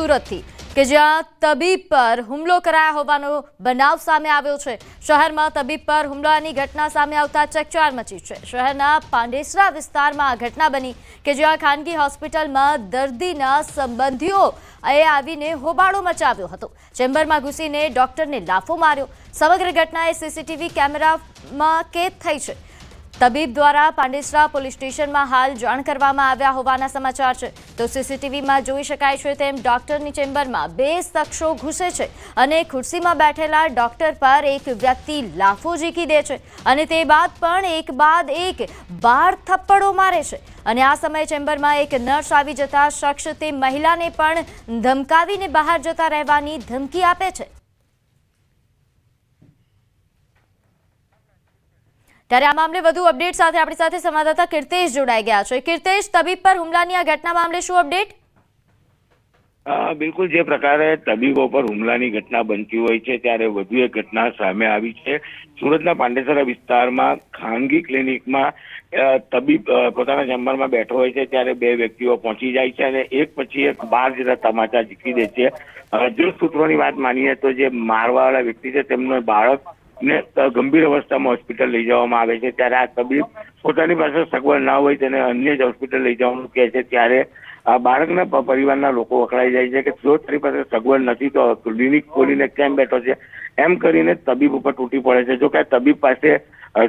સુરતથી કે જ્યાં તબીબ પર હુમલો કરાયા હોવાનો બનાવ સામે આવ્યો છે। શહેરમાં તબીબ પર હુમલાની ઘટના સામે આવતા ચકચાર મચી છે। શહેરના પાંડેસરા વિસ્તારમાં આ ઘટના બની કે જ્યાં ખાનગી હોસ્પિટલમાં દર્દીના સંબંધીઓએ આવીને હોબાળો મચાવ્યો હતો। ચેમ્બરમાં ઘૂસીને ડોક્ટરને લાફો માર્યો। સમગ્ર ઘટના સીસીટીવી કેમેરામાં કેદ થઈ છે। તબીબ દ્વારા પાંડેસરા પોલીસ સ્ટેશનમાં હાલ જાણ કરવામાં આવ્યા હોવાના સમાચાર છે। તો સીસીટીવીમાં જોઈ શકાય છે તેમ ડોક્ટરની ચેમ્બરમાં બે શખ્સો ઘૂસે છે અને ખુરશીમાં બેઠેલા ડોક્ટર પર એક વ્યક્તિ લાફો ઝીકી દે છે અને તે બાદ પણ એક બાદ એક 12 થપ્પડો મારે છે અને આ સમયે ચેમ્બરમાં એક નર્સ આવી જતા શખ્સ તે મહિલાને પણ ધમકાવીને બહાર જતા રહેવાની ધમકી આપે છે। ત્યારે આ મામલે વધુ અપડેટ સાથે આપણી સાથે સંવાદદાતા કીર્તેશ જોડાઈ ગયા છે। કીર્તેશ, તબીબ પર હુમલાની આ ઘટના મામલે શું અપડેટ? બિલકુલ, જે પ્રકારે તબીબો પર હુમલાની ઘટના બનતી હોય છે ત્યારે વધુ એક ઘટના સામે આવી છે। સુરતના પાંડેસરા વિસ્તારમાં ખાનગી ક્લિનિકમાં તબીબ પોતાના ચેમ્બરમાં બેઠો હોય છે ત્યારે બે વ્યક્તિઓ પહોંચી જાય છે અને એક પછી એક બહાર જતા તમાચા ઝીકી દે છે। જો સૂત્રોની વાત માનીએ તો જે મારવાવાળા વ્યક્તિ છે તેમનો બાળક ને ગંભીર અવસ્થામાં હોસ્પિટલ લઈ જવામાં આવે છે ત્યારે આ તબીબ પોતાની પાસે સગવડ ના હોય તેને અન્ય જ હોસ્પિટલ લઈ જવાનું કહે છે ત્યારે આ બાળકના પરિવારના લોકો વખણાઈ જાય છે કે જો તારી પાસે સગવડ નથી તો ક્લિનિક ખોલીને કેમ બેઠો છે એમ કરીને તબીબ ઉપર તૂટી પડે છે। જો કે તબીબ પાસે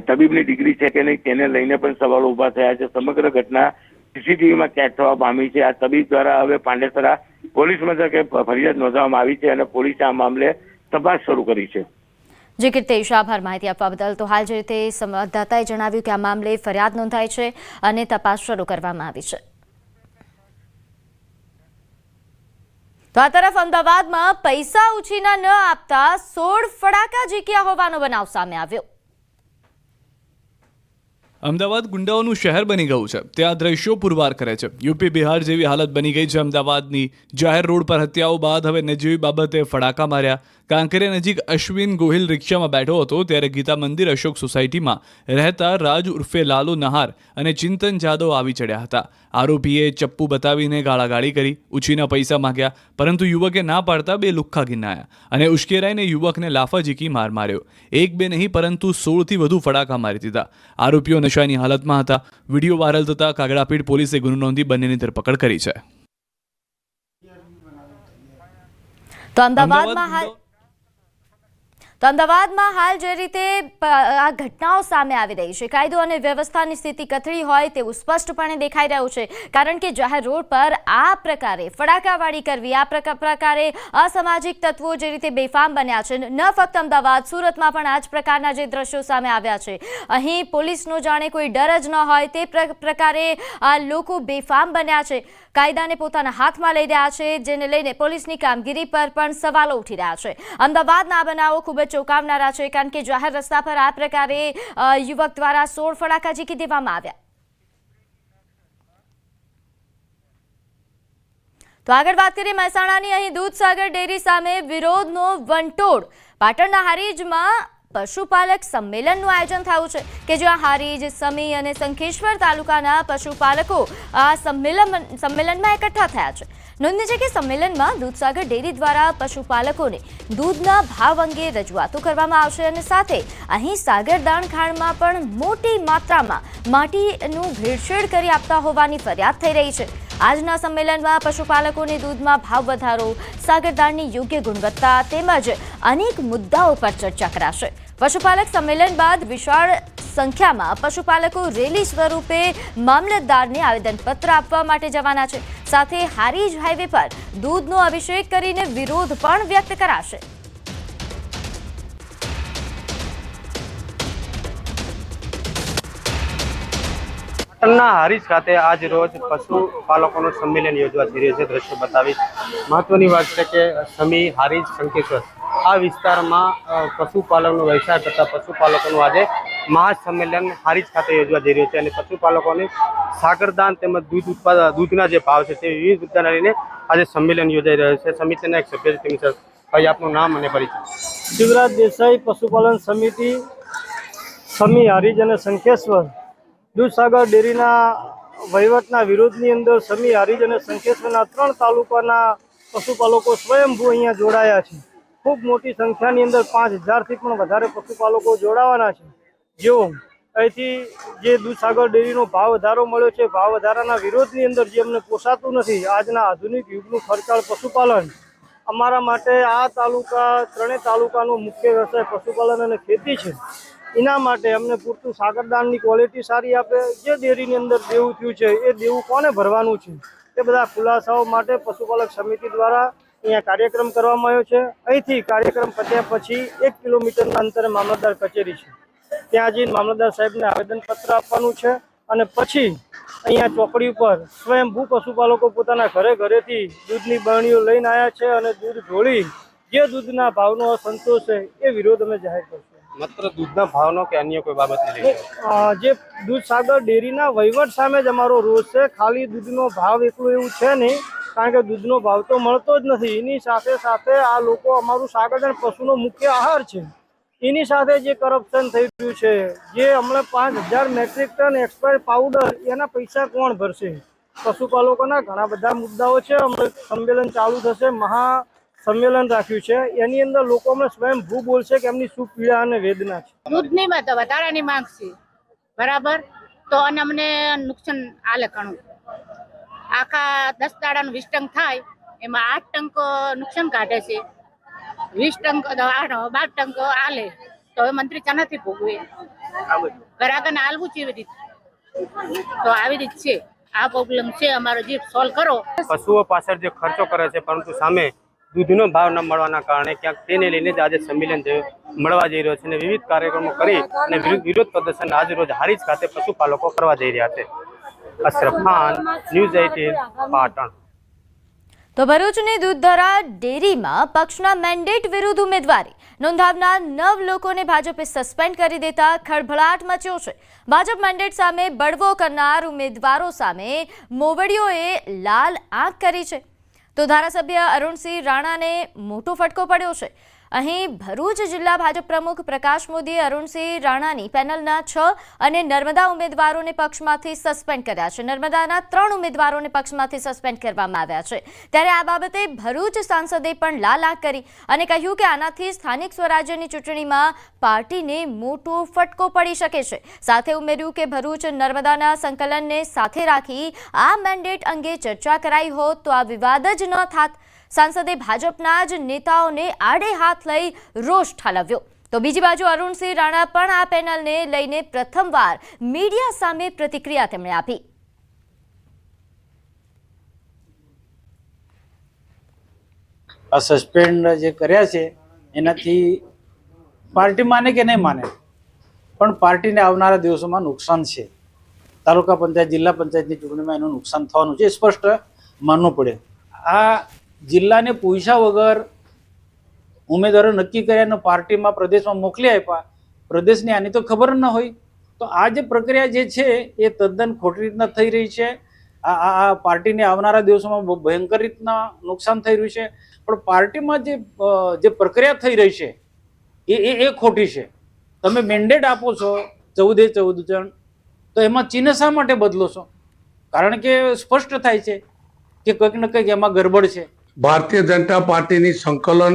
તબીબની ડિગ્રી છે કે નહીં તેને લઈને પણ સવાલો ઉભા થયા છે। સમગ્ર ઘટના સીસીટીવીમાં કેદ થવા પામી છે। આ તબીબ દ્વારા હવે પાંડેસરા પોલીસ મથકે ફરિયાદ નોંધવામાં આવી છે અને પોલીસે આ મામલે તપાસ શરૂ કરી છે। જી કીર્તેશ, આભાર માહિતી આપવા બદલ। તો હાલ જે રીતે સંવાદદાતાએ જણાવ્યું કે આ મામલે ફરિયાદ નોંધાઈ છે અને તપાસ શરૂ કરવામાં આવી છે। તો આ તરફ અમદાવાદમાં પૈસા ઉછીના ન આપતા 16 ફડાકા ઝીક્યા હોવાનો બનાવ સામે આવ્યો। અમદાવાદ ગુંડાઓનું શહેર બની ગયું છે, ત્યાં દ્રશ્યો પુરવાર કરે છે। યુપી બિહાર જેવી હાલત બની ગઈ છે અમદાવાદની। જાહેર રોડ પર હત્યાઓ બાદ હવે નજીવી બાબતે ફડાકા માર્યા। કાંકરિયા નજીક અશ્વિન ગોહિલ રિક્ષામાં બેઠો હતો ત્યારે ગીતા મંદિર અશોક સોસાયટીમાં રહેતા રાજ ઉર્ફે લાલુ નહાર અને ચિંતન જાદવ આવી ચડ્યા હતા। આરોપીએ ચપ્પુ બતાવીને ગાળાગાળી કરી, ઉછીના પૈસા માંગ્યા, પરંતુ યુવકે ના પાડતા બે લુખ્ખા ગિન્નાયા અને ઉશ્કેરાઈને યુવકને લાફા ઝીકી માર માર્યો। એક બે નહીં પરંતુ 16થી વધુ ફડાકા મારી દીધા। આરોપીઓ નશાની હાલતમાં હતા। વિડીયો વાયરલ થતા કાગડાપીઠ પોલીસે ગુનો નોંધી બંનેની ધરપકડ કરી છે। તો અમદાવાદમાં હાલ જે રીતે આ ઘટનાઓ સામે આવી રહી છે, કાયદો અને વ્યવસ્થાની સ્થિતિ કથળી હોય તેવું સ્પષ્ટપણે દેખાઈ રહ્યું છે। કારણ કે જાહેર રોડ પર આ પ્રકારે ફડાકાવાળી કરવી, આ પ્રકારે અસામાજિક તત્વો જે રીતે બેફામ બન્યા છે, ન ફક્ત અમદાવાદ, સુરતમાં પણ આ જ પ્રકારના જે દ્રશ્યો સામે આવ્યા છે। અહીં પોલીસનો જાણે કોઈ ડર જ ન હોય તે પ્રકારે આ લોકો બેફામ બન્યા છે, કાયદાને પોતાના હાથમાં લઈ રહ્યા છે, જેને લઈને પોલીસની કામગીરી પર પણ સવાલો ઉઠી રહ્યા છે। અમદાવાદના બનાવો ખૂબ જ ચોંકાવનારા છે કારણ કે જાહેર રસ્તા પર આ પ્રકારે યુવક દ્વારા 16 ફડાકા ઝીકી દેવામાં આવ્યા। તો આગળ વાત કરીએ મહેસાણાની। અહીં દૂધસાગર ડેરી સામે વિરોધનો વંટોળ। પાટણના હારીજમાં પશુપાલક સંમેલનનું આયોજન થયું છે કે જ્યાં હારીજ, સમી અને શંખેશ્વર તાલુકાના પશુપાલકો આ સંમેલનમાં એકઠા થયા છે। નોંધનીય છે કે સંમેલનમાં દૂધસાગર ડેરી દ્વારા પશુપાલકોને દૂધના ભાવ અંગે રજૂઆતો કરવામાં આવશે અને સાથે અહીં સાગરદાણ ખાણમાં પણ મોટી માત્રામાં માટીનું ભેળસેળ કરી આપતા હોવાની ફરિયાદ થઈ રહી છે। આજના સંમેલનમાં પશુપાલકોને દૂધમાં ભાવ વધારો, સાગરદાણની યોગ્ય ગુણવત્તા તેમજ અનેક મુદ્દાઓ પર ચર્ચા કરાશે। પશુપાલક સંમેલન બાદ વિશાળ સંખ્યામાં પશુપાલકો રેલી સ્વરૂપે મામલતદારને આવેદનપત્ર આપવા માટે જવાના છે। સાથે હારીજ હાઈવે પર દૂધનો અભિષેક કરીને વિરોધ પણ વ્યક્ત કરાશે। પાટણના હારીજ ખાતે આજ રોજ પશુપાલકોનું સંમેલન યોજવા જઈ રહ્યું છે। દ્રશ્યો બતાવીશ। મહત્વની વાત છે કે સમી, હારીજ, શંખેશ્વર આ વિસ્તારમાં પશુપાલનનો વ્યવસાય કરતા પશુપાલકોનું આજે મહાસંમેલન હારીજ ખાતે યોજવા જઈ રહ્યું છે અને પશુપાલકોને સાગરદાન તેમજ દૂધના જે ભાવ છે તે વિવિધ મુદ્દાને લઈને આજે સંમેલન યોજાઈ રહ્યું છે। સમિતિના એક સભ્ય છે સર, ભાઈ આપનું નામ અને પરિચય। શિવરાજ દેસાઈ, પશુપાલન સમિતિ સમી, હારીજ અને શંખેશ્વર દૂધસાગર ડેરીના વહીવટના વિરોધની અંદર સમી, હારીજ અને શંખેશ્વરના 3 તાલુકાના પશુપાલકો સ્વયંભૂ અહીંયા જોડાયા છે. ખૂબ મોટી સંખ્યાની અંદર 5000થી પણ વધારે પશુપાલકો જોડાવાના છે. જેઓ અહીંથી જે દૂધસાગર ડેરીનો ભાવ વધારો મળ્યો છે, ભાવ વધારાના વિરોધની અંદર જે અમને પોસાતું નથી, આજના આધુનિક યુગનું ખર્ચાળ પશુપાલન, અમારા માટે આ તાલુકા, ત્રણેય તાલુકાનો મુખ્ય વ્યવસાય પશુપાલન અને ખેતી છે. એના માટે અમને પૂરતું સાગરદાનની ક્વોલિટી સારી આપે, જે ડેરીની અંદર દેવું થયું છે એ દેવું કોને ભરવાનું છે, એ બધા ખુલાસાઓ માટે પશુપાલક સમિતિ દ્વારા અહીંયા કાર્યક્રમ કરવામાં આવ્યો છે. અહીંથી કાર્યક્રમ પત્યા પછી 1 કિલોમીટરના અંતરે મામલતદાર કચેરી છે, ત્યાં જઈને મામલતદાર સાહેબને આવેદનપત્ર આપવાનું છે અને પછી અહીંયા ચોકડી ઉપર સ્વયંભૂ પશુપાલકો પોતાના ઘરેથી દૂધની બરણીઓ લઈને આવ્યા છે અને દૂધ ઢોળી જે દૂધના ભાવનો અસંતોષ છે એ વિરોધ અમે જાહેર કરશું. માત્ર દૂધના ભાવનો કે અન્ય કોઈ બાબતને લઈને? જે દૂધસાગર ડેરીના વહીવટ સામે જ અમારો રોષ છે. ખાલી દૂધનો ભાવ એકલું એવું છે નહીં, કારણ કે દૂધનો ભાવ તો મળતો જ નથી. એની સાથે સાથે આ લોકો અમારું સાગરદાન પશુનો મુખ્ય આહાર છે, એની સાથે જે કરપ્શન થઈ રહ્યું છે, જે હમણાં 5000 મેટ્રિક ટન એક્સપાયર પાવડર, એના પૈસા કોણ ભરશે? પશુપાલકોના ઘણા બધા મુદ્દાઓ છે. હમણાં સંમેલન ચાલુ થશે, મહા સંમેલન રાખ્યું છે, એની અંદર લોકો અમને સ્વયંભૂ બોલશે કે એમની શું પીડા અને વેદના છે. દૂધની વધારાની માંગ છે, બરાબર, તો અને અમને નુકસાન આલે ઘણું. આખા 10 દાડાનું 20 ટંક થાય, એમાં 8 ટંક નુકસાન કાઢે છે, 20 ટંક 12 ટંક આલે, તો હવે મંત્રી ચાનાથી ભોગવે, ગ્રાહકને આલવું છે એવી રીતે. તો આવી રીત છે, આ પ્રોબ્લેમ છે અમારો, જે સોલ્વ કરો. પશુઓ પાછળ જે ખર્ચો કરે છે, પરંતુ સામે દૂધનો ભાવ ન મળવાના કારણે ક્યાંક તેને લઈને જ આજે સંમેલન મળવા જઈ રહ્યો છે અને વિવિધ કાર્યક્રમો કરી અને વિરોધ પ્રદર્શન આજ રોજ હારીજ ખાતે પશુપાલકો કરવા જઈ રહ્યા છે. અશરફ ખાન, ન્યૂઝ 18, પાટણ. તો ભરૂચની દૂધધરા ડેરીમાં પક્ષના મેન્ડેટ વિરુદ્ધ ઉમેદવારી નોંધાવનાર 9 લોકોને ભાજપે સસ્પેન્ડ કરી દેતા ખળભળાટ મચ્યો છે. ભાજપ મેન્ડેટ સામે બળવો કરનાર ઉમેદવારો સામે મોવડીઓએ લાલ આંખ કરી છે. તો ધારાસભ્ય અરુણસિંહ રાણાને મોટો ફટકો પડ્યો છે. અહીં ભરૂચ જિલ્લા ભાજપ પ્રમુખ પ્રકાશ મોદીએ અરુણસિંહ રાણાની પેનલના 6 અને નર્મદા ઉમેદવારોને પક્ષમાંથી સસ્પેન્ડ કર્યા છે. નર્મદાના 3 ઉમેદવારોને પક્ષમાંથી સસ્પેન્ડ કરવામાં આવ્યા છે. ત્યારે આ બાબતે ભરૂચ સાંસદે પણ લાલ આંખ કરી અને કહ્યું કે આનાથી સ્થાનિક સ્વરાજ્યની ચૂંટણીમાં પાર્ટીને મોટો ફટકો પડી શકે છે. સાથે ઉમેર્યું કે ભરૂચ નર્મદાના સંકલનને સાથે રાખી આ મેન્ડેટ અંગે ચર્ચા કરાઈ હોત તો આ વિવાદ જ ન થાત. સાંસદે ભાજપના જ નેતાઓને આડે હાથ લઈ રોષ ઠાલવ્યો. તો બીજી બાજુ અરુણસિંહ રાણા પણ આ પેનલને લઈને પ્રથમવાર મીડિયા સામે પ્રતિક્રિયા તેમણે આપી. આ સસ્પેન્ડ જે કર્યા છે એનાથી પાર્ટી માને કે નહીં માને, પણ પાર્ટીને આવનારા દિવસોમાં નુકસાન છે. તાલુકા પંચાયત, જિલ્લા પંચાયતની ચૂંટણીમાં એનું નુકસાન થવાનું છે, સ્પષ્ટ માનવું પડે. આ જિલ્લાને પૂછ્યા વગર ઉમેદવારો નક્કી કર્યાનો પાર્ટીમાં પ્રદેશમાં મોકલી આપ્યા, પ્રદેશની આની તો ખબર ન હોય. તો આ જે પ્રક્રિયા જે છે એ તદ્દન ખોટી રીતના થઈ રહી છે. આ પાર્ટીને આવનારા દિવસોમાં બહુ ભયંકર રીતના નુકસાન થઈ રહ્યું છે. પણ પાર્ટીમાં જે પ્રક્રિયા થઈ રહી છે એ ખોટી છે. તમે મેન્ડેટ આપો છો 14 જણ, તો એમાં ચિહ્ન શા માટે બદલો છો? કારણ કે સ્પષ્ટ થાય છે કે કંઈક ને કંઈક એમાં ગરબડ છે. ભારતીય જનતા પાર્ટીની સંકલન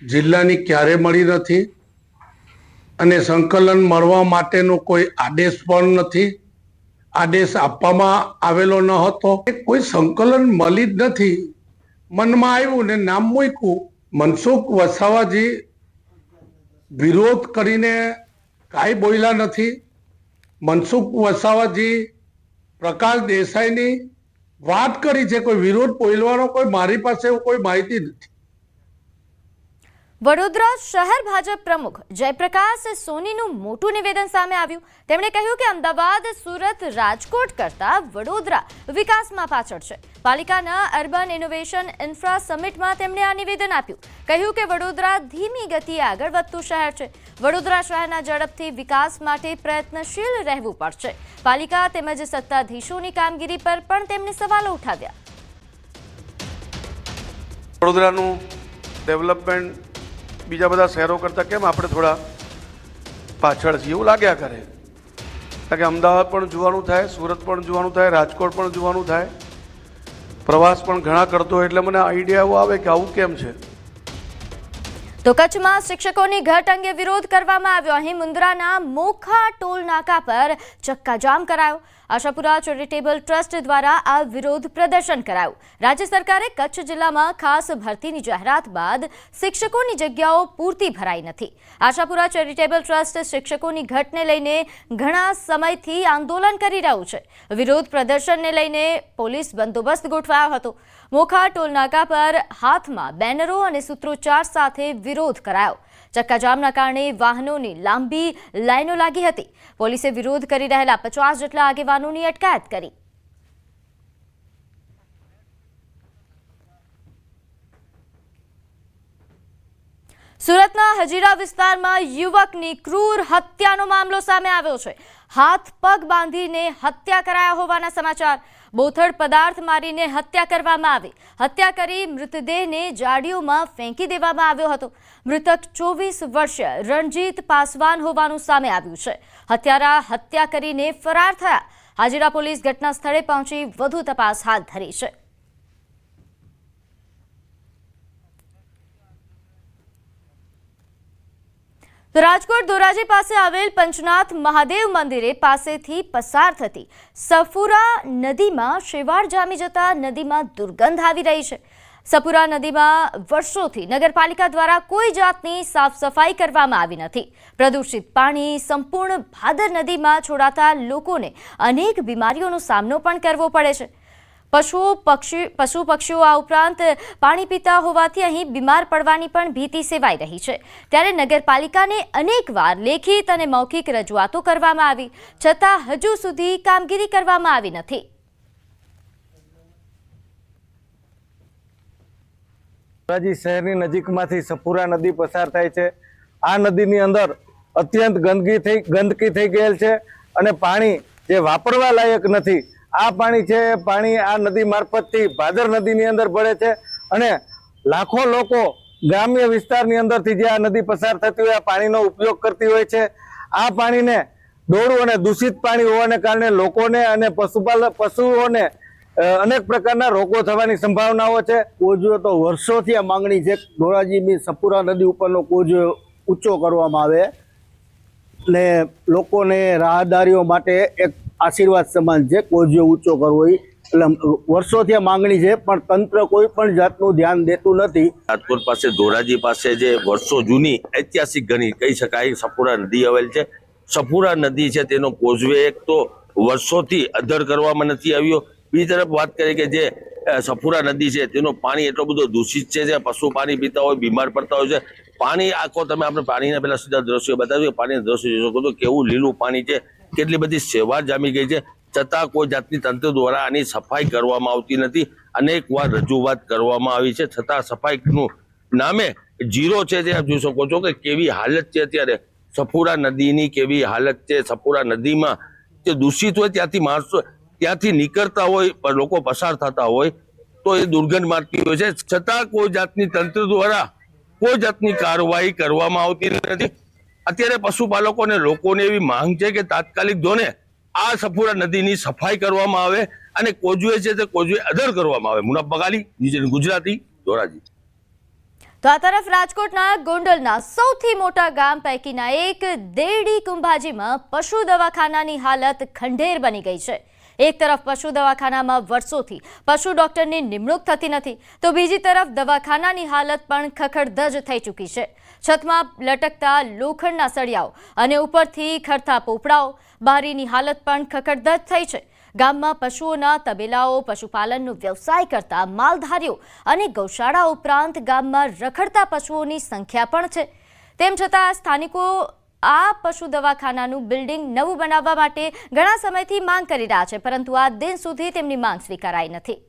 જિલ્લાની ક્યારે મળી નથી અને સંકલન મળવા માટેનો કોઈ આદેશ પણ નથી. આદેશ આપવામાં આવેલો ન હતો. કોઈ સંકલન મળી જ નથી. મનમાં આવ્યું ને નામ મૂક્યું. મનસુખ વસાવાજી વિરોધ કરીને કાંઈ બોલ્યા નથી. મનસુખ વસાવાજી પ્રકાશ દેસાઈની વાત કરી છે, કોઈ વિરોધ બોલવાનો કોઈ મારી પાસે કોઈ માહિતી નથી. વડોદરા શહેર ભાજપ પ્રમુખ જયપ્રકાશ સોનીનું મોટું નિવેદન સામે આવ્યું. તેમણે કહ્યું કે અમદાવાદ, સુરત, રાજકોટ કરતા વડોદરા વિકાસમાં પાછળ છે. પાલિકાના અર્બન ઇનોવેશન ઇન્ફ્રા સમિટમાં તેમણે આ નિવેદન આપ્યું. કહ્યું કે વડોદરા ધીમી ગતિએ આગળ વધતું શહેર છે. વડોદરા શહેરના ઝડપથી વિકાસ માટે પ્રયત્નશીલ રહેવું પડશે. પાલિકા તેમજ સત્તાધીશોની કામગીરી પર પણ તેમણે સવાલો ઉઠાવ્યા. વડોદરાનું ડેવલપમેન્ટ બીજા બધા શહેરો કરતાં કેમ આપણે થોડા પાછળ છીએ એવું લાગ્યા કરે. કારણ કે અમદાવાદ પણ જોવાનું થાય, સુરત પણ જોવાનું થાય, રાજકોટ પણ જોવાનું થાય, પ્રવાસ પણ ઘણા કરતો હોય એટલે મને આઈડિયા એવો આવે કે આવું કેમ છે. તો કચ્છમાં શિક્ષકોની ઘટ અંગે વિરોધ કરવામાં આવ્યો. અહીં મુન્દ્રાના મોખા ટોલ નાકા પર ચક્કાજામ કરાયો. આશાપુરા ચેરિટેબલ ટ્રસ્ટ દ્વારા આ વિરોધ પ્રદર્શન કરાયું. રાજ્ય સરકારે કચ્છ જિલ્લામાં ખાસ ભરતીની જાહેરાત બાદ શિક્ષકોની જગ્યાઓ પૂરતી ભરાઈ નથી. આશાપુરા ચેરિટેબલ ટ્રસ્ટ શિક્ષકોની ઘટને લઈને ઘણા સમયથી આંદોલન કરી રહ્યું છે. વિરોધ પ્રદર્શનને લઈને પોલીસ બંદોબસ્ત ગોઠવાયો હતો. મોખા ટોલ નાકા પર હાથમાં બેનરો અને સૂત્રોચ્ચાર સાથે વિરોધ કરાયો. ચક્કાજામના કારણે વાહનોની લાંબી લાઈનો લાગી હતી. પોલીસે વિરોધ કરી રહેલા 50 જેટલા આગેવાનોની અટકાયત કરી. સુરતના હજીરા વિસ્તારમાં યુવકની ક્રૂર હત્યાનો મામલો સામે આવ્યો છે. હાથ પગ બાંધીને હત્યા કરાયા હોવાના સમાચાર. બોથડ પદાર્થ મારીને હત્યા કરવામાં આવી. હત્યા કરી મૃતદેહને જાડીઓમાં ફેંકી દેવામાં આવ્યો હતો. મૃતક 24 વર્ષીય રણજીત પાસવાન હોવાનું સામે આવ્યું છે. હત્યારા હત્યા કરીને ફરાર થયા. હાજીરા પોલીસ ઘટના સ્થળે પહોંચી વધુ તપાસ હાથ ધરી છે. તો રાજકોટ ધોરાજી પાસે આવેલ પંચનાથ મહાદેવ મંદિરે પાસેથી પસાર થતી સફુરા નદીમાં શેવાળ જામી જતા નદીમાં દુર્ગંધ આવી રહી છે. સફુરા નદીમાં વર્ષોથી નગરપાલિકા દ્વારા કોઈ જાતની સાફ સફાઈ કરવામાં આવી નથી. પ્રદૂષિત પાણી સંપૂર્ણ ભાદર નદીમાં છોડાતા લોકોને અનેક બીમારીઓનો સામનો પણ કરવો પડે છે. પશુ પક્ષીઓ આ ઉપરાંત પાણી પીતા હોવાથી અહીં બીમાર પડવાની પણ ભીતિ સેવાઈ રહી છે. ત્યારે નગરપાલિકાને અનેકવાર લેખિત અને મૌખિક રજૂઆતો કરવામાં આવી, છતાં હજુ સુધી કામગીરી કરવામાં આવી નથી. ધોરાજી શહેરની નજીકમાંથી સફુરા નદી પસાર થાય છે. આ નદીની અંદર અત્યંત ગંદકી થઈ ગયેલ છે અને પાણી જે વાપરવા લાયક નથી. આ પાણી છે પાણી આ નદી મારફતથી ભાદર નદીની અંદર ભળે છે અને લાખો લોકો ગ્રામ્ય વિસ્તારની અંદરથી જે આ નદી પસાર થતી હોય આ પાણીનો ઉપયોગ કરતી હોય છે. આ પાણીને ડોળું અને દૂષિત પાણી હોવાને કારણે લોકોને અને પશુઓને અનેક પ્રકારના રોગો થવાની સંભાવનાઓ છે. કોઝવે તો વર્ષોથી આ માંગણી છે. ધોરાજીની સફુરા નદી ઉપરનો કોઝવે ઊંચો કરવામાં આવે ને લોકોને રાહદારીઓ માટે એક આશીર્વાદ સમાન છે. કોઝવે ઊંચો કરવો એટલે વર્ષોથી આ માંગણી છે, પણ તંત્ર કોઈ પણ જાતનું ધ્યાન દેતું નથી. રાજકોટ પાસે ધોરાજી પાસે જે વર્ષો જૂની ઐતિહાસિક ગણી કહી શકાય સફુરા નદી આવેલ છે. સફુરા નદી છે તેનો કોઝવે એક તો વર્ષોથી અધર કરવામાં નથી આવ્યો. બીજી તરફ વાત કરીએ કે જે સફુરા નદી છે તેનું પાણી એટલો બધો દૂષિત છે જે પશુ પાણી પીતા હોય બીમાર પડતા હોય છે. પાણી આખો તમે આપણે પાણીના પેલા સીધા દ્રશ્યો બતાવ્યું, પાણીના દ્રશ્યો જોઈ શકો તો કેવું લીલું પાણી છે, કેટલી બધી સેવા જામી ગઈ છે, છતાં કોઈ જાતની તંત્ર દ્વારા આની સફાઈ કરવામાં આવતી નથી. અનેક વાર રજૂઆત કરવામાં આવી છે, છતાં સફાઈનું નામે જીરો છે. તે આપ જોઈ શકો છો કે કેવી હાલત છે અત્યારે સફુરા નદીની, કેવી હાલત છે. સફુરા નદીમાં જે દૂષિત હોય ત્યાંથી નીકળતા હોય પણ લોકો પસાર થતા હોય તો એ દુર્ગંધ મારતી હોય છે, છતાં કોઈ જાતની તંત્ર દ્વારા કોઈ જાતની કાર્યવાહી કરવામાં આવતી નથી. અત્યારે પશુપાલકોને લોકોને એવી માંગ છે કે તાત્કાલિક ધોરણે આ સફુરા નદીની સફાઈ કરવામાં આવે અને કોઝવે છે તે કોઝવે અધર કરવામાં આવે. મુનાફ બગાલી, ગુજરાતી, ધોરાજી. તો આ તરફ રાજકોટના ગોંડલના સૌથી મોટા ગામ પૈકીના એક દેરડી કુંભાજીમાં પશુ દવાખાનાની હાલત ખંડેર બની ગઈ છે. એક તરફ પશુ દવાખાનામાં વર્ષોથી પશુ ડોક્ટરની નિમણૂક થતી નથી, તો બીજી તરફ દવાખાનાની હાલત પણ ખખડધજ થઈ ચૂકી છે. છતમાં લટકતા લોખંડના સળિયાઓ અને ઉપરથી ખરતા પોપડાઓ, બારીની હાલત પણ ખખડધજ થઈ છે. ગામમાં પશુઓના તબેલાઓ, પશુપાલનનો વ્યવસાય કરતા માલધારીઓ અને ગૌશાળા ઉપરાંત ગામમાં રખડતા પશુઓની સંખ્યા પણ છે. તેમ છતાં સ્થાનિકો આ પશુ દવાખાનાનું બિલ્ડિંગ નવું બનાવવા માટે ઘણા સમયથી માંગ કરી રહ્યા છે, પરંતુ આ દિન સુધી તેમની માંગ સ્વીકારાઈ નથી.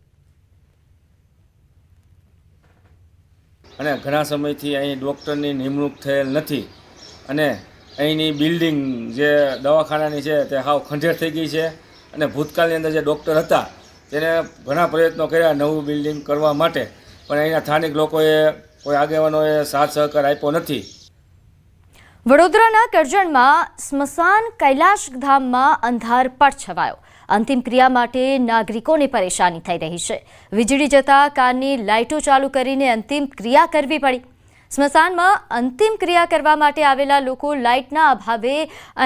અને ઘણા સમયથી અહીં ડૉક્ટરની નિમણૂક થયેલ નથી અને અહીંની બિલ્ડિંગ જે દવાખાનાની છે તે હાવ ખંડેર થઈ ગઈ છે. અને ભૂતકાળની અંદર જે ડૉક્ટર હતા તેને ઘણા પ્રયત્નો કર્યા નવું બિલ્ડિંગ કરવા માટે, પણ અહીંના સ્થાનિક લોકોએ, કોઈ આગેવાનોએ સાથ સહકાર આપ્યો નથી. વડોદરાના કરજણમાં સ્મશાન કૈલાશ ધામમાં અંધારપટ છવાયો. અંતિમ ક્રિયા માટે નાગરિકોને પરેશાની થઈ રહી છે. વીજળી જતા કારની લાઇટો ચાલુ કરીને અંતિમ ક્રિયા કરવી પડી. સ્મશાનમાં અંતિમ ક્રિયા કરવા માટે આવેલા લોકો લાઇટના અભાવે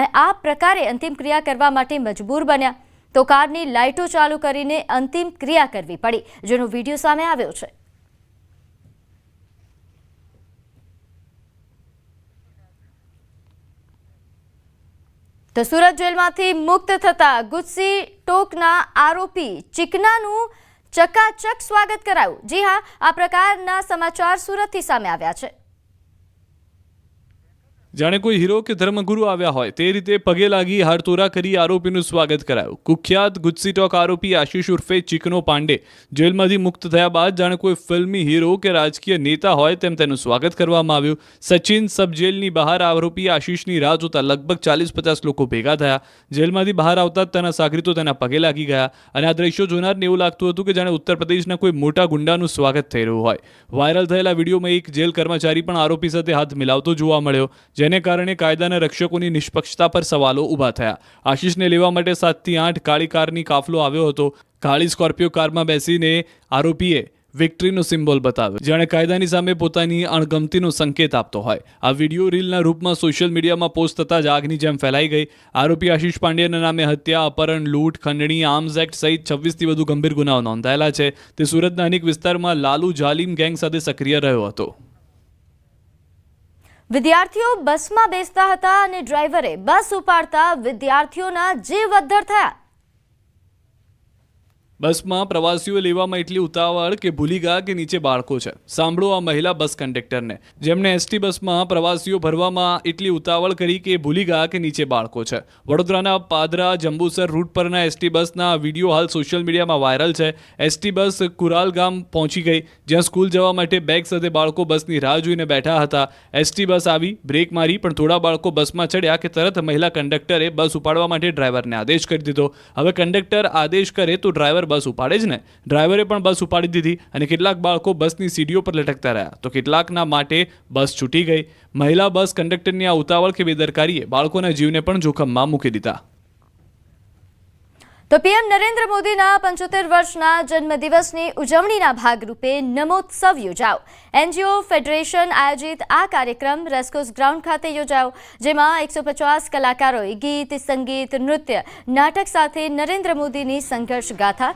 આ પ્રકારે અંતિમ ક્રિયા કરવા માટે મજબૂર બન્યા. તો કારની લાઇટો ચાલુ કરીને અંતિમ ક્રિયા કરવી પડી, જેનો વિડીયો સામે આવ્યો છે. તો સુરત જેલમાંથી મુક્ત થતા ગુસ્સી ટોકના આરોપી ચીકનાનું ચકાચક સ્વાગત કરાયું. જી હા, આ પ્રકારના સમાચાર સુરતથી સામે આવ્યા છે. જાણે કોઈ હીરો કે ધર્મગુરુ આવ્યા હોય તે રીતે પગે લાગી હારતોરા કરી આરોપીનું સ્વાગત કરાયું. કુખ્યાત ગુસ્સી ટોક આરોપી આશીષ ઉર્ફે ચીકનો પાંડે જેલમાંથી મુક્ત થયા બાદ જાણે કોઈ ફિલ્મી હીરો કે રાજકીય નેતા હોય તેમ તેનું સ્વાગત કરવામાં આવ્યું. સચિન સબ જેલની બહાર આરોપી આશીષની રાહ જોતા લગભગ 40-50 લોકો ભેગા થયા. જેલમાંથી બહાર આવતા તેના સાગરીતો તેના પગે લાગી ગયા અને આ દ્રશ્યો જોનારને એવું લાગતું હતું કે જાણે ઉત્તર પ્રદેશના કોઈ મોટા ગુંડાનું સ્વાગત થઈ રહ્યું હોય. વાયરલ થયેલા વિડીયોમાં એક જેલ કર્મચારી પણ આરોપી સાથે હાથ મિલાવતો જોવા મળ્યો, જેને કારણે કાયદાના રક્ષકોની નિષ્પક્ષતા પર સવાલો ઊભા થયા. આશીષને લેવા માટે 7 થી 8 કાળી કારની કાફલો આવ્યો હતો. કાળી સ્કોર્પિયો કારમાં બેસીને આરોપીએ વિક્ટરીનો સિમ્બોલ બતાવ્યો, જાણે કાયદાની સામે પોતાની અણગમતીનો સંકેત આપતો હોય. આ વિડીયો રીલના રૂપમાં સોશિયલ મીડિયામાં પોસ્ટ થતાં જ આગની જેમ ફેલાઈ ગઈ. આરોપી આશીષ પાંડેના નામે હત્યા, અપહરણ, લૂંટ, ખંડણી, આર્મ્સ એક્ટ સહિત 26થી વધુ ગંભીર ગુનાઓ નોંધાયેલા છે. તે સુરતના અનેક વિસ્તારમાં લાલુ જાલિમ ગેંગ સાથે સક્રિય રહ્યો હતો. વિદ્યાર્થીઓ બસમાં બેસતા હતા અને ડ્રાઈવરે બસ ઉપાડતા વિદ્યાર્થીઓના જીવ અદ્ધર થયા. બસમાં પ્રવાસીઓ લેવામાં એટલી ઉતાવળ કે ભૂલી ગયા કે નીચે બાળકો છે. સાંભળો આ મહિલા બસ કંડક્ટરને, જેમણે એસટી બસમાં પ્રવાસીઓ ભરવામાં એટલી ઉતાવળ કરી કે ભૂલી ગયા કે નીચે બાળકો છે. વડોદરાના પાદરા જંબુસર રૂટ પરના એસટી બસના વિડીયો હાલ સોશિયલ મીડિયામાં વાયરલ છે. એસટી બસ કુરાલ ગામ પહોંચી ગઈ, જ્યાં સ્કૂલ જવા માટે બેગ સાથે બાળકો બસની રાહ જોઈને બેઠા હતા. એસટી બસ આવી, બ્રેક મારી, પણ થોડા બાળકો બસમાં ચડ્યા કે તરત મહિલા કંડક્ટરે બસ ઉપાડવા માટે ડ્રાઈવરને આદેશ કરી દીધો. હવે કંડક્ટર આદેશ કરે તો ડ્રાઈવર બસ ઉપાડે જ ને. ડ્રાઈવરે પણ બસ ઉપાડી દીધી અને કેટલાક બાળકો બસની સીડીઓ પર લટકતા રહ્યા તો કેટલાકના માટે બસ છૂટી ગઈ. મહિલા બસ કંડક્ટરની આ ઉતાવળ કે બેદરકારીએ બાળકોના જીવને પણ જોખમમાં મૂકી દીધા. તો પીએમ નરેન્દ્ર મોદીના 75 વર્ષના જન્મદિવસની ઉજવણીના ભાગરૂપે નમોત્સવ યોજાયો. એનજીઓ ફેડરેશન આયોજિત આ કાર્યક્રમ રેસકોર્સ ગ્રાઉન્ડ ખાતે યોજાયો, જેમાં 150 કલાકારોએ ગીત, સંગીત, નૃત્ય, નાટક સાથે નરેન્દ્ર મોદીની સંઘર્ષ ગાથા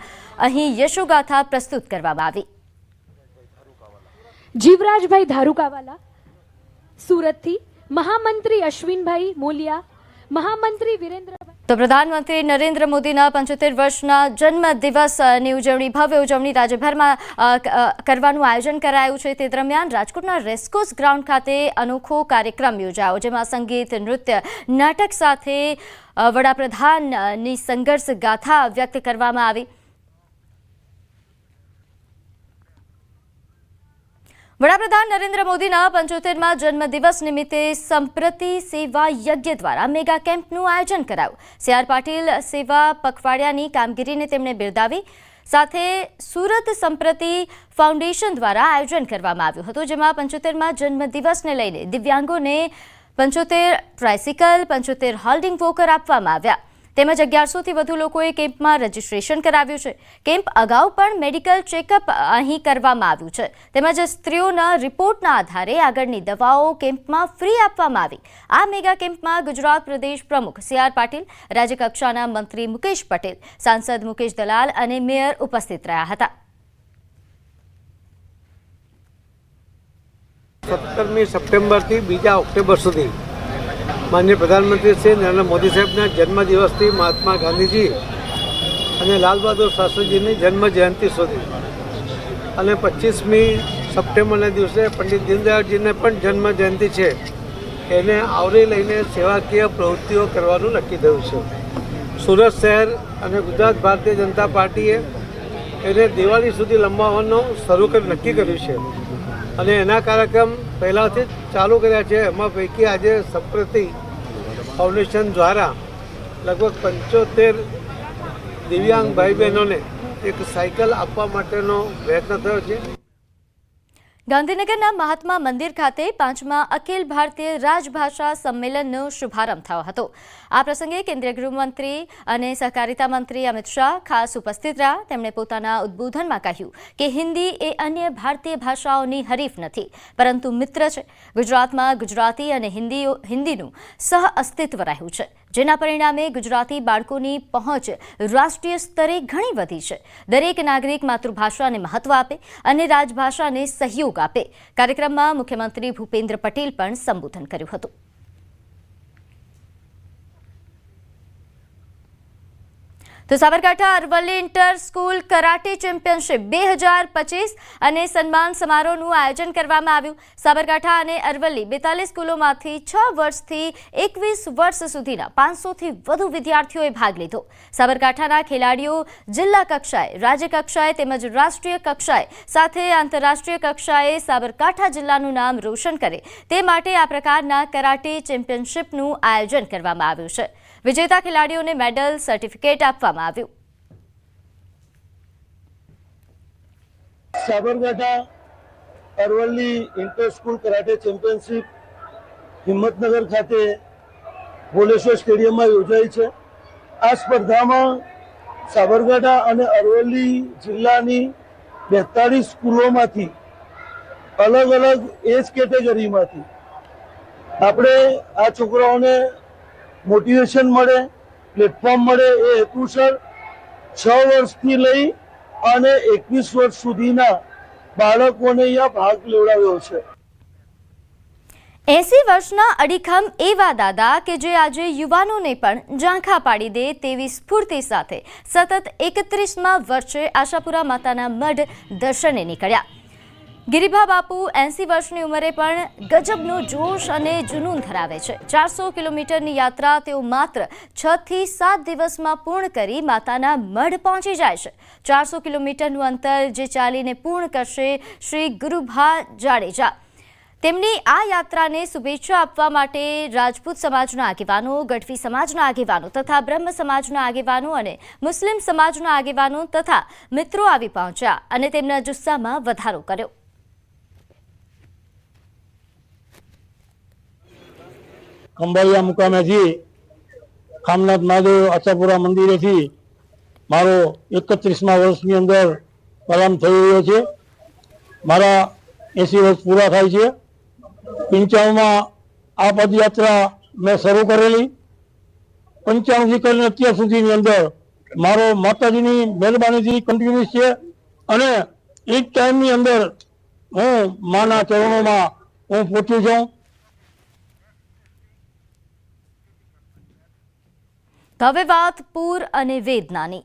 અહીં યશોગાથા પ્રસ્તુત કરવામાં આવી. જીવરાજભાઈ ધારુકાવાલા સુરતથી, મહામંત્રી અશ્વિનભાઈ મોલિયા, મહામંત્રી વિરેન્દ્રભાઈ. તો પ્રધાનમંત્રી નરેન્દ્ર મોદીના 75 વર્ષના જન્મદિવસની ઉજવણી, ભવ્ય ઉજવણી રાજ્યભરમાં કરવાનું આયોજન કરાયું છે. તે દરમિયાન રાજકોટના રેસકોર્સ ગ્રાઉન્ડ ખાતે અનોખો કાર્યક્રમ યોજાયો, જેમાં સંગીત, નૃત્ય, નાટક સાથે વડાપ્રધાનની સંઘર્ષ ગાથા વ્યક્ત કરવામાં આવી. વડાપ્રધાન નરેન્દ્ર મોદીના 75મા જન્મદિવસ નિમિત્તે સંપ્રતિ સેવા યજ્ઞ દ્વારા મેગા કેમ્પનું આયોજન કરાયું. CR પાટીલ સેવા પખવાડિયાની કામગીરીને તેમણે બિરદાવી. સાથે સુરત સંપ્રતિ ફાઉન્ડેશન દ્વારા આયોજન કરવામાં આવ્યું હતું, જેમાં 75મા જન્મદિવસને લઈને દિવ્યાંગોને 75 ટ્રાયસિકલ, 75 હોલ્ડિંગ વોકર આપવામાં આવ્યા. તેમજ 1100થી વધુ લોકોએ કેમ્પમાં રજીસ્ટ્રેશન કરાવ્યું છે. કેમ્પ અગાઉ પણ મેડિકલ ચેકઅપ અહીં કરવામાં આવ્યું છે. તેમજ સ્ત્રીઓના રિપોર્ટના આધારે આગળની દવાઓ કેમ્પમાં ફ્રી આપવામાં આવી. આ મેગા કેમ્પમાં ગુજરાત પ્રદેશ પ્રમુખ CR પાટીલ, રાજ્યકક્ષાના મંત્રી મુકેશ પટેલ, સાંસદ મુકેશ દલાલ અને મેયર ઉપસ્થિત રહ્યા હતા. 17મી સપ્ટેમ્બરથી 2 ઓક્ટોબર સુધી માનનીય પ્રધાનમંત્રી શ્રી નરેન્દ્ર મોદી સાહેબના જન્મદિવસથી મહાત્મા ગાંધીજી અને લાલ બહાદુર શાસ્ત્રીજીની જન્મ જયંતિ સુધી અને 25મી સપ્ટેમ્બરના દિવસે પંડિત દીનદયાળજીને પણ જન્મ જયંતિ છે, એને આવરી લઈને સેવાકીય પ્રવૃત્તિઓ કરવાનું નક્કી થયું છે. સુરત શહેર અને ગુજરાત ભારતીય જનતા પાર્ટીએ એને દિવાળી સુધી લંબાવવાનું નક્કી કર્યું છે અને એના કાર્યક્રમ પહેલાંથી જ ચાલુ કર્યા છે. એમાં પૈકી આજે સંપ્રતિ ફાઉન્ડેશન દ્વારા લગભગ 75 દિવ્યાંગ ભાઈ બહેનોને એક સાયકલ આપવા માટેનો પ્રયત્ન થયો છે. ગાંધીનગરના મહાત્મા મંદિર ખાતે 5મા અખિલ ભારતીય રાજભાષા સંમેલનનો શુભારંભ થયો હતો. આ પ્રસંગે કેન્દ્રીય ગૃહમંત્રી અને સહકારિતા મંત્રી અમિત શાહ ખાસ ઉપસ્થિત રહ્યા. તેમણે પોતાના ઉદ્બોધનમાં કહ્યું કે હિન્દી એ અન્ય ભારતીય ભાષાઓની હરીફ નથી, પરંતુ મિત્ર છે. ગુજરાતમાં ગુજરાતી અને હિન્દીનું સહ અસ્તિત્વ રહ્યું છે, જેના પરિણામે ગુજરાતી બાળકોની પહોંચ રાષ્ટ્રીય સ્તરે ઘણી વધી છે. દરેક નાગરિક માતૃભાષાને મહત્વ આપે અને રાજભાષાને સહયોગ આપે. કાર્યક્રમમાં મુખ્યમંત્રી ભૂપેન્દ્ર પટેલ પણ સંબોધન કર્યું હતું. તો Sabarkantha Aravalli inter school karate championship 2025 અને સન્માન સમારોહનું આયોજન કરવામાં આવ્યું. સાબરકાંઠા અને અરવલ્લી 42 સ્કૂલોમાંથી 6 વર્ષથી 21 વર્ષ સુધીના 500થી વધુ વિદ્યાર્થીઓએ ભાગ લીધો. સાબરકાંઠાના ખેલાડીઓ જિલ્લા કક્ષાએ, રાજ્ય કક્ષાએ તેમજ રાષ્ટ્રીય કક્ષાએ સાથે આંતરરાષ્ટ્રીય કક્ષાએ સાબરકાંઠા જિલ્લાનું નામ રોશન કરે તે માટે આ પ્રકારના કરાટે ચેમ્પિયનશિપનું આયોજન કરવામાં આવ્યું છે. વિજેતા ખેલાડીઓને મેડલ, સર્ટિફિકેટ આપવામાં આવ્યું. Sabarkantha Aravalli inter school karate championship Himmatnagar ખાતે ભોલેશ્વર સ્ટેડિયમમાં યોજાઈ છે. આ સ્પર્ધામાં સાબરકાંઠા અને અરવલ્લી જિલ્લાની 42 સ્કૂલોમાંથી અલગ અલગ એજ કેટેગરીમાંથી આપણે આ છોકરાઓને મોટિવેશન મળે, પ્લેટફોર્મ મળે એ હેતુસર 6 વર્ષથી લઈ અને 21 વર્ષ સુધીના બાળકોને અહીંયા ભાગ લેવડાવ્યો છે. 80 વર્ષના અડીખમ એવા દાદા કે જે આજે યુવાનોને પણ ઝાંખા પાડી દે તેવી સ્ફૂર્તિ સાથે સતત 31મા વર્ષે આશાપુરા માતાના મઢ દર્શને નીકળ્યા. ગિરિભા બાપુ 80 વર્ષની ઉંમરે પણ ગજબનો જોશ અને જુનૂન ધરાવે છે. 400 કિલોમીટરની યાત્રા તેઓ માત્ર 6 થી 7 દિવસમાં પૂર્ણ કરી માતાના મઢ પહોંચી જાય છે. 400 કિલોમીટરનું અંતર જે ચાલીને પૂર્ણ કરશે શ્રી ગુરુભા જાડેજા. તેમની આ યાત્રાને શુભેચ્છા આપવા માટે રાજપૂત સમાજના આગેવાનો, ગઢવી સમાજના આગેવાનો તથા બ્રહ્મ સમાજના આગેવાનો અને મુસ્લિમ સમાજના આગેવાનો તથા મિત્રો આવી પહોંચ્યા અને તેમના જુસ્સામાં વધારો કર્યો. ખંભાળિયા મુકામેથી ખામનાથ મહાદેવ આશાપુરા મંદિરેથી મારો 31મા વર્ષની અંદર પ્રારંભ થઈ રહ્યો છે. મારા 80 વર્ષ પૂરા થાય છે. 95માં આ પદયાત્રા મેં શરૂ કરેલી. 95થી કરીને અત્યાર સુધીની અંદર મારો માતાજીની મહેરબાનીથી કન્ટિન્યુઅસ છે અને એ જ ટાઈમની અંદર હું માના ચરણોમાં હું પહોંચ્યું છું. હવે વાત પૂર અને વેદનાની.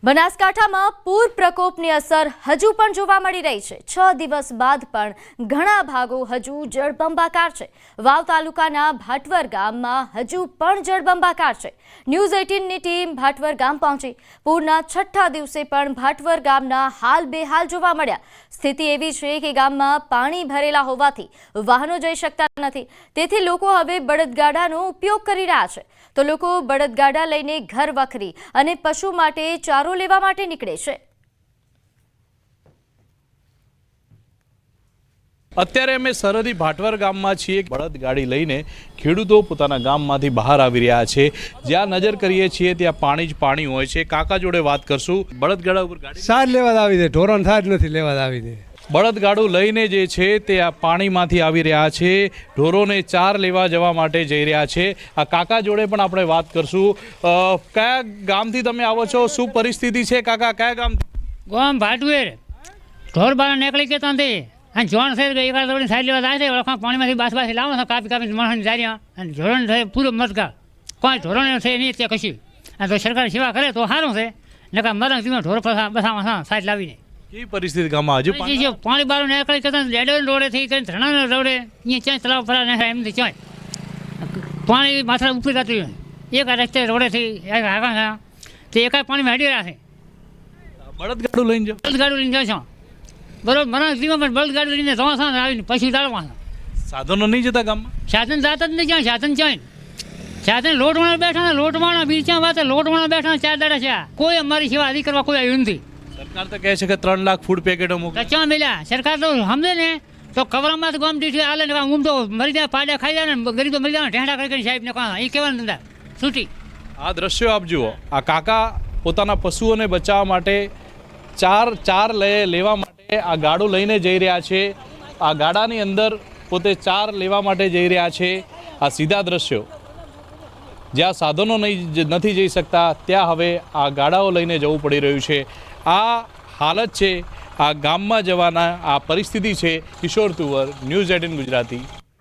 બનાસકાંઠામાં પૂર પ્રકોપની અસર હજુ પણ જોવા મળી રહી છે. 6 દિવસ બાદ પણ ઘણા ભાગો હજુ જળબંબાકાર છે. વાવ તાલુકાના ભાટવર ગામમાં હજુ પણ જળબંબાકાર છે. ન્યૂઝ 18ની ટીમ ભાટવર ગામ પહોંચી. પૂરના 6થા દિવસે પણ ભાટવર ગામના હાલ બેહાલ જોવા મળ્યા. સ્થિતિ એવી છે કે ગામમાં પાણી ભરેલા હોવાથી વાહનો જઈ શકતા નથી. તેથી લોકો હવે બળદગાડાનો ઉપયોગ કરી રહ્યા છે. તો લોકો બળદગાડા લઈને ઘર વખરી અને પશુ માટે ચારો લેવા માટે નીકળે છે. અત્યારે અમે સરહદી ભાટવર ગામમાં છીએ. બળદગાડી લઈને ખેડૂતો પોતાના ગામમાંથી બહાર આવી રહ્યા છે. જ્યાં નજર કરીએ છીએ ત્યાં પાણી જ પાણી હોય છે. કાકા જોડે વાત કરશું. બળદગાડા ઉપર ગાડી સાર લેવા આવી દે, ઢોરણ સાર નથી લેવા આવી દે. બળદગાડું લઈને જે છે તે આ પાણીમાંથી આવી રહ્યા છે. ઢોરોને ચાર લેવા જવા માટે જઈ રહ્યા છે. આ કાકા જોડે પણ આપણે વાત કરશું. કયા ગામથી તમે આવો છો? શું પરિસ્થિતિ છે કાકા? કયા ગામ? ગામ ભાટવેર. ઢોર બાર નીકળી ગયા ત્યાંથી અને જોણ છે એકાદ દોડીને સાઈડ લેવા જાય છે. ઓળખા પાણીમાંથી બાસ લાવો છો, કાપી કાપી માણસની જાર્યા અને ધોરણ છે પૂરો મતકા. કોઈ ધોરણ છે નહીં ત્યાં કશું. અને તો સરકાર સેવા કરે તો સારું છે. નકા મરણ જીવન ઢોર બસા સાઈડ લાવીને કેવી પરિસ્થિતિ ગામમાં? હજુ પાણી બારું નીકળી કરતા લેડો રોડેથી કઈ ધરણા રોડે અહીંયા ક્યાંય તલાવ ફરા નાખાય એમથી ક્યાંય પાણી માથા ઉપરી જતું હોય. એક રસ્તે રોડેથી હાકા તે એકાદ પાણી મેળવી રહ્યા છે. બળદગાડું લઈને જાઓ? બળદગાડું લઈને જાઓ છો બરોબર. મરણ જીવન પણ બળદગાડું લઈને જવા આવીને પછી ઉડાડવા. સાધનો નહીં જતા ગામમાં? સાધન જાતા જ નહીં, ક્યાં સાધન ક્યાંય સાથે લોટવાળા બેઠા લોટવાળા બીજા વાત લોટવાળા બેઠા 4 દાડા છે કોઈ અમારી સેવા અધિક કરવા કોઈ આવ્યું નથી. સરકાર તો કહે છે કે 3 લાખ ફૂડ પેકેટો મોકલે. કચ્ચા મળ્યા સરકાર તો સમજે ને તો કવરામાં તો ગામ દીઠ આલે ને ઊંઘ તો મરી જાય પાડા ખાઈ જાય ને ગરીબ તો મરી જાય ઢેંડા કરી સાહેબને કહા એ કહેવાનું ધંધા છૂટી. આ દ્રશ્યો આપ જુઓ. આ કાકા પોતાના પશુઓને બચાવવા માટે ચાર લેવા માટે આ ગાડું લઈને જઈ રહ્યા છે. આ ગાડાની અંદર પોતે 4 લેવા માટે જઈ રહ્યા છે. આ સીધા દ્રશ્યો જ્યાં સાધનો નથી જઈ શકતા ત્યાં હવે આ ગાડાઓ લઈને જવું પડી રહ્યું છે. આ હાલત છે આ ગામમાં જવાના. આ પરિસ્થિતિ છે. કિશોર તુવર, ન્યૂઝ 18 ગુજરાતી.